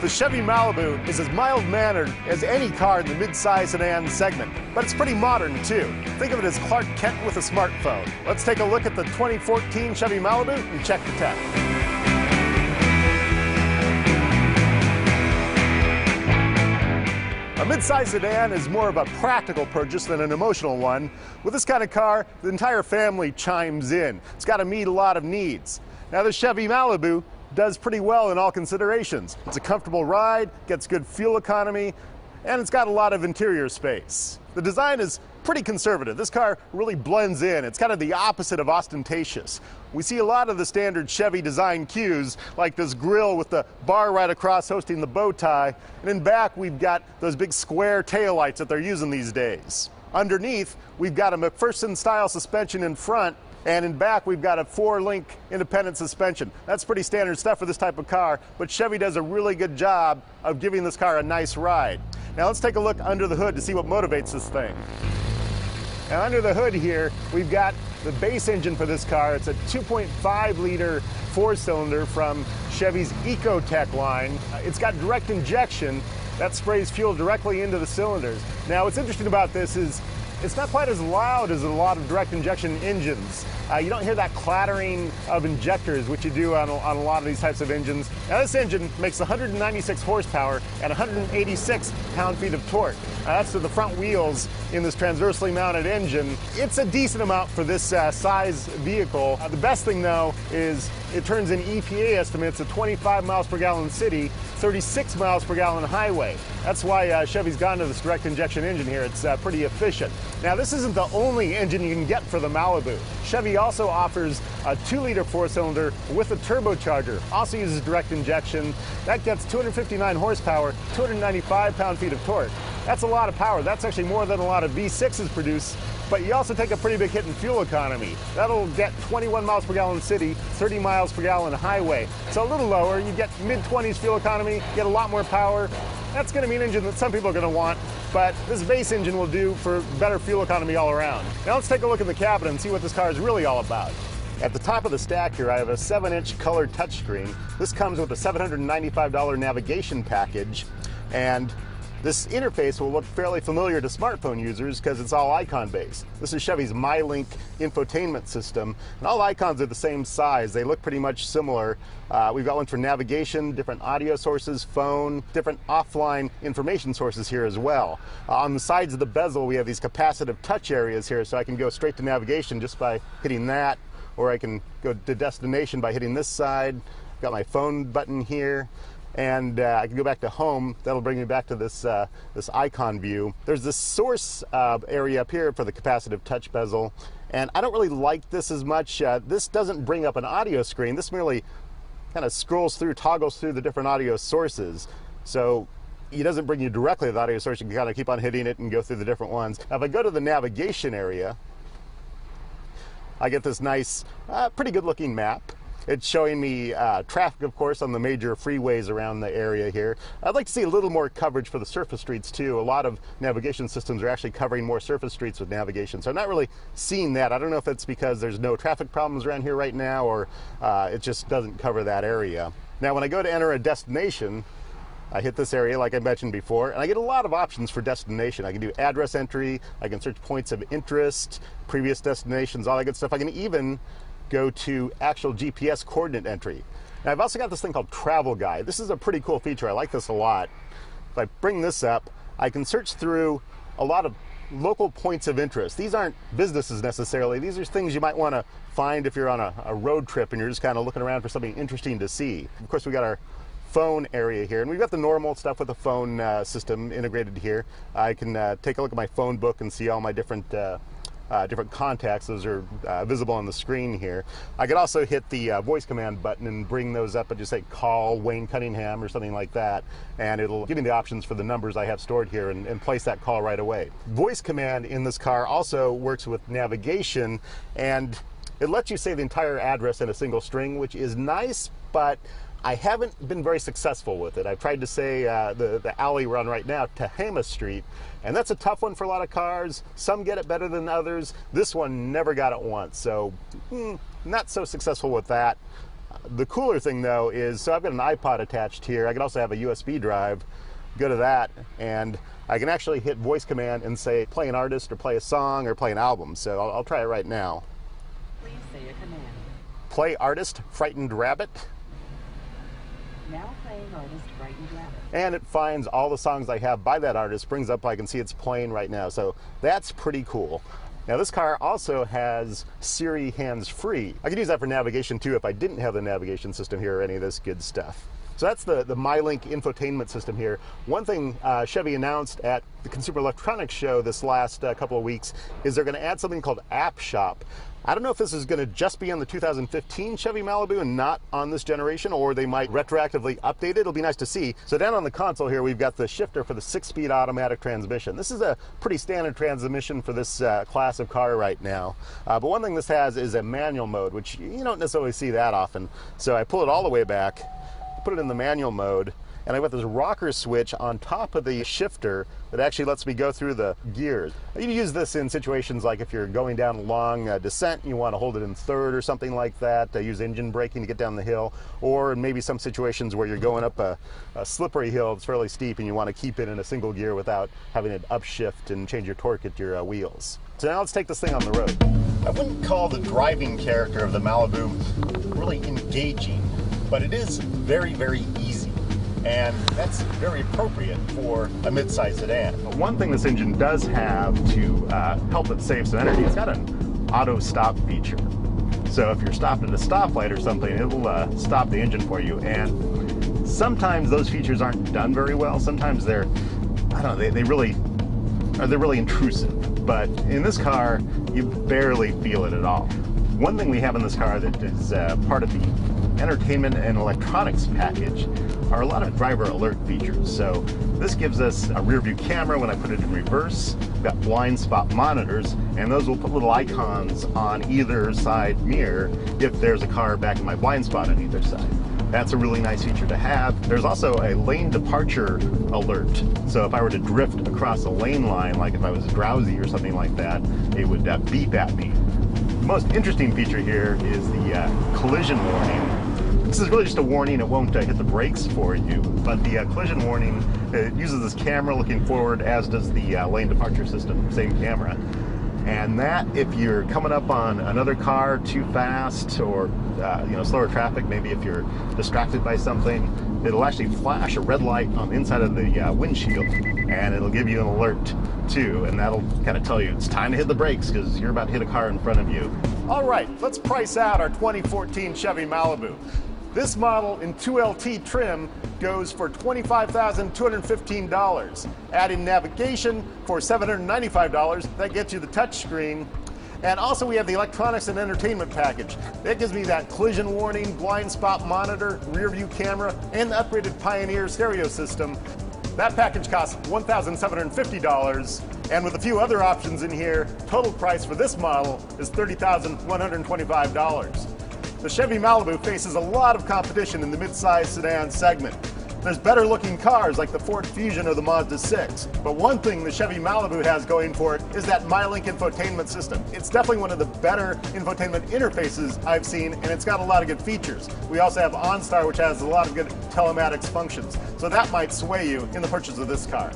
The Chevy Malibu is as mild-mannered as any car in the mid-size sedan segment, but it's pretty modern too. Think of it as Clark Kent with a smartphone. Let's take a look at the 2014 Chevy Malibu and check the tech. A mid-size sedan is more of a practical purchase than an emotional one. With this kind of car, the entire family chimes in. It's got to meet a lot of needs. Now, the Chevy Malibu does pretty well in all considerations. It's a comfortable ride, gets good fuel economy, and it's got a lot of interior space. The design is pretty conservative. This car really blends in. It's kind of the opposite of ostentatious. We see a lot of the standard Chevy design cues, like this grille with the bar right across hosting the bow tie, and in back we've got those big square taillights that they're using these days. Underneath, we've got a McPherson-style suspension in front, and in back, we've got a 4-link independent suspension. That's pretty standard stuff for this type of car, but Chevy does a really good job of giving this car a nice ride. Now let's take a look under the hood to see what motivates this thing. Now under the hood here, we've got the base engine for this car. It's a 2.5-liter 4-cylinder from Chevy's Ecotec line. It's got direct injection that sprays fuel directly into the cylinders. Now what's interesting about this is it's not quite as loud as a lot of direct injection engines. You don't hear that clattering of injectors, which you do on a lot of these types of engines. Now this engine makes 196 horsepower and 186 pound-feet of torque. That's to the front wheels in this transversely mounted engine. It's a decent amount for this size vehicle. The best thing though is it turns in EPA estimates at 25 miles per gallon city, 36 miles per gallon highway. That's why Chevy's gone to this direct injection engine here. It's pretty efficient. Now this isn't the only engine you can get for the Malibu. Chevy also offers a 2-liter 4-cylinder with a turbocharger. Also uses direct injection. That gets 259 horsepower, 295 pound-feet of torque. That's a lot of power. That's actually more than a lot of V6s produce, but you also take a pretty big hit in fuel economy. That'll get 21 miles per gallon city, 30 miles per gallon highway. So a little lower, you get mid-20s fuel economy, get a lot more power. That's going to be an engine that some people are going to want, but this base engine will do for better fuel economy all around. Now let's take a look at the cabin and see what this car is really all about. At the top of the stack here, I have a 7-inch color touchscreen. This comes with a $795 navigation package, and this interface will look fairly familiar to smartphone users because it's all icon-based. This is Chevy's MyLink infotainment system, and all icons are the same size. They look pretty much similar. We've got one for navigation, different audio sources, phone, different offline information sources here as well. On the sides of the bezel, we have these capacitive touch areas here, so I can go straight to navigation just by hitting that, or I can go to destination by hitting this side. Got my phone button here. And I can go back to home. That'll bring me back to this this icon view. There's this source area up here for the capacitive touch bezel, and I don't really like this as much. This doesn't bring up an audio screen. This merely kind of scrolls through, toggles through the different audio sources. So it doesn't bring you directly to the audio source. You can kind of keep on hitting it and go through the different ones. Now, if I go to the navigation area, I get this nice, pretty good-looking map. It's showing me traffic, of course, on the major freeways around the area here. I'd like to see a little more coverage for the surface streets, too. A lot of navigation systems are actually covering more surface streets with navigation, so I'm not really seeing that. I don't know if it's because there's no traffic problems around here right now, or it just doesn't cover that area. Now, when I go to enter a destination, I hit this area like I mentioned before, and I get a lot of options for destination. I can do address entry, I can search points of interest, previous destinations, all that good stuff. I can even go to actual GPS coordinate entry. Now I've also got this thing called Travel Guide. This is a pretty cool feature. I like this a lot. If I bring this up, I can search through a lot of local points of interest. These aren't businesses necessarily. These are things you might want to find if you're on a road trip and you're just kind of looking around for something interesting to see. Of course, we got our phone area here, and we've got the normal stuff with the phone system integrated here. I can take a look at my phone book and see all my different contacts. Those are visible on the screen here. I could also hit the voice command button and bring those up and just say call Wayne Cunningham or something like that, and it'll give me the options for the numbers I have stored here and place that call right away. Voice command in this car also works with navigation, and it lets you say the entire address in a single string, which is nice, but I haven't been very successful with it. I've tried to say the alley we're on right now, Tehama Street, and that's a tough one for a lot of cars. Some get it better than others. This one never got it once, so not so successful with that. The cooler thing though is, so I've got an iPod attached here. I can also have a USB drive. Go to that, and I can actually hit voice command and say play an artist or play a song or play an album. So I'll try it right now. Please say a command. Play artist Frightened Rabbit. Now playing artist Frightened Rabbit. And it finds all the songs I have by that artist, brings up, I can see it's playing right now. So that's pretty cool. Now this car also has Siri hands-free. I could use that for navigation too if I didn't have the navigation system here or any of this good stuff. So that's the MyLink infotainment system here. One thing Chevy announced at the Consumer Electronics Show this last couple of weeks is they're going to add something called App Shop. I don't know if this is going to just be on the 2015 Chevy Malibu and not on this generation, or they might retroactively update it. It'll be nice to see. So down on the console here, we've got the shifter for the 6-speed automatic transmission. This is a pretty standard transmission for this class of car right now. But one thing this has is a manual mode, which you don't necessarily see that often. So I pull it all the way back, put it in the manual mode, and I've got this rocker switch on top of the shifter that actually lets me go through the gears. You can use this in situations like if you're going down a long descent and you want to hold it in third or something like that. Use engine braking to get down the hill, or maybe some situations where you're going up a slippery hill that's fairly steep and you want to keep it in a single gear without having it upshift and change your torque at your wheels. So now let's take this thing on the road. I wouldn't call the driving character of the Malibu really engaging, but it is very, very easy. And that's very appropriate for a mid-size sedan. One thing this engine does have to help it save some energy, it's got an auto stop feature. So if you're stopped at a stoplight or something, it'll stop the engine for you. And sometimes those features aren't done very well. Sometimes they're, I don't know, they're really intrusive. But in this car, you barely feel it at all. One thing we have in this car that is part of the entertainment and electronics package are a lot of driver alert features. So this gives us a rear view camera when I put it in reverse. We've got blind spot monitors, and those will put little icons on either side mirror if there's a car back in my blind spot on either side. That's a really nice feature to have. There's also a lane departure alert. So if I were to drift across a lane line, like if I was drowsy or something like that, it would beep at me. The most interesting feature here is the collision warning. This is really just a warning. It won't hit the brakes for you, but the collision warning, it uses this camera looking forward, as does the lane departure system, same camera. And that, if you're coming up on another car too fast, or slower traffic, maybe if you're distracted by something, it'll actually flash a red light on the inside of the windshield, and it'll give you an alert too, and that'll kind of tell you it's time to hit the brakes because you're about to hit a car in front of you. All right, let's price out our 2014 Chevy Malibu. This model in 2LT trim goes for $25,215. Add in navigation for $795. That gets you the touchscreen. And also we have the electronics and entertainment package. That gives me that collision warning, blind spot monitor, rear view camera, and the upgraded Pioneer stereo system. That package costs $1,750. And with a few other options in here, total price for this model is $30,125. The Chevy Malibu faces a lot of competition in the mid-size sedan segment. There's better looking cars like the Ford Fusion or the Mazda 6. But one thing the Chevy Malibu has going for it is that MyLink infotainment system. It's definitely one of the better infotainment interfaces I've seen, and it's got a lot of good features. We also have OnStar, which has a lot of good telematics functions. So that might sway you in the purchase of this car.